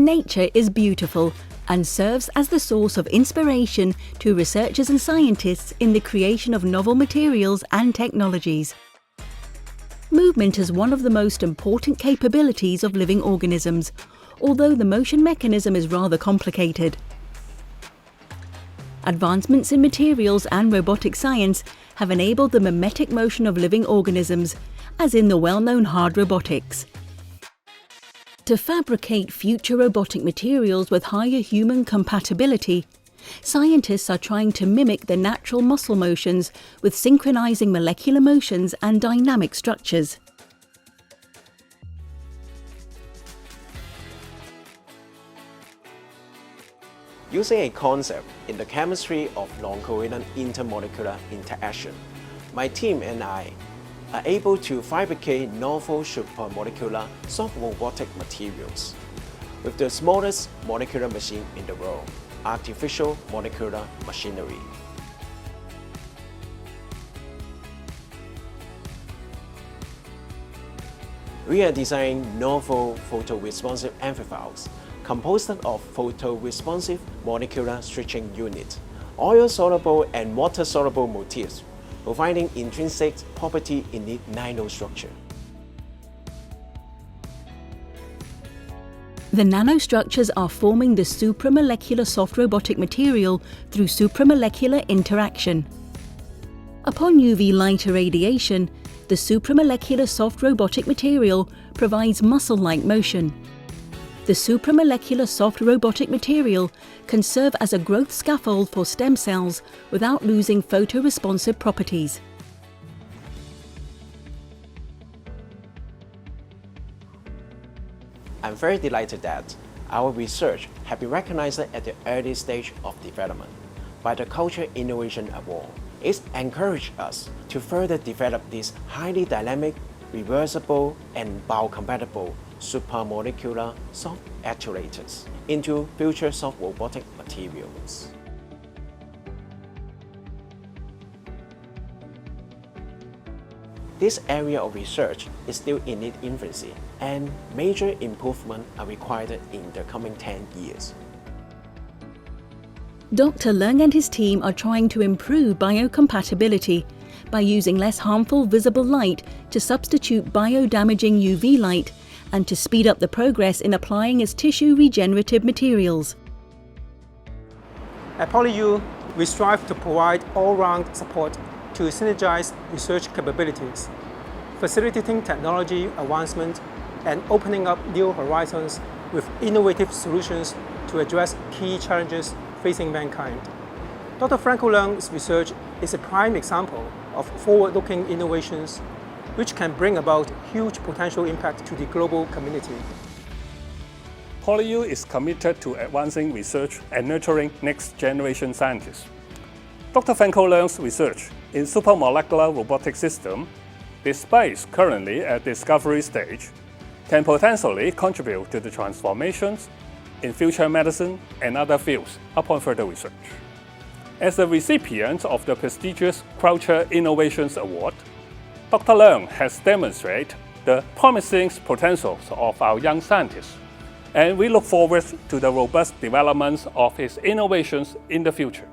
nature is beautiful and serves as the source of inspiration to researchers and scientists in the creation of novel materials and technologies. Movement is one of the most important capabilities of living organisms, although the motion mechanism is rather complicated. Advancements in materials and robotic science have enabled the mimetic motion of living organisms, as in the well-known hard robotics. To fabricate future robotic materials with higher human compatibility, scientists are trying to mimic the natural muscle motions with synchronizing molecular motions and dynamic structures. Using a concept in the chemistry of non-covalent intermolecular interaction, my team and I are able to fabricate novel supramolecular soft robotic materials with the smallest molecular machine in the world, artificial molecular machinery. We are designing novel photo-responsive amphiphiles composed of photo-responsive molecular stretching units, oil-soluble and water-soluble motifs, providing intrinsic property in the nanostructure. The nanostructures are forming the supramolecular soft robotic material through supramolecular interaction. Upon UV light irradiation, the supramolecular soft robotic material provides muscle-like motion. The supramolecular soft robotic material can serve as a growth scaffold for stem cells without losing photoresponsive properties. I'm very delighted that our research has been recognized at the early stage of development by the Culture Innovation Award. It's encouraged us to further develop these highly dynamic, reversible, and biocompatible supramolecular soft actuators into future soft robotic materials. This area of research is still in its infancy, and major improvements are required in the coming 10 years. Dr. Leung and his team are trying to improve biocompatibility by using less harmful visible light to substitute bio-damaging UV light and to speed up the progress in applying as tissue regenerative materials. At PolyU, we strive to provide all-round support to synergize research capabilities, facilitating technology advancement and opening up new horizons with innovative solutions to address key challenges facing mankind. Dr. Franco Leung's research is a prime example of forward-looking innovations which can bring about huge potential impact to the global community. PolyU is committed to advancing research and nurturing next-generation scientists. Dr. Franco Leung's research in supramolecular robotic system, despite currently at discovery stage, can potentially contribute to the transformations in future medicine and other fields upon further research. As the recipient of the prestigious Culture Innovations Award, Dr. Leung has demonstrated the promising potentials of our young scientists, and we look forward to the robust developments of his innovations in the future.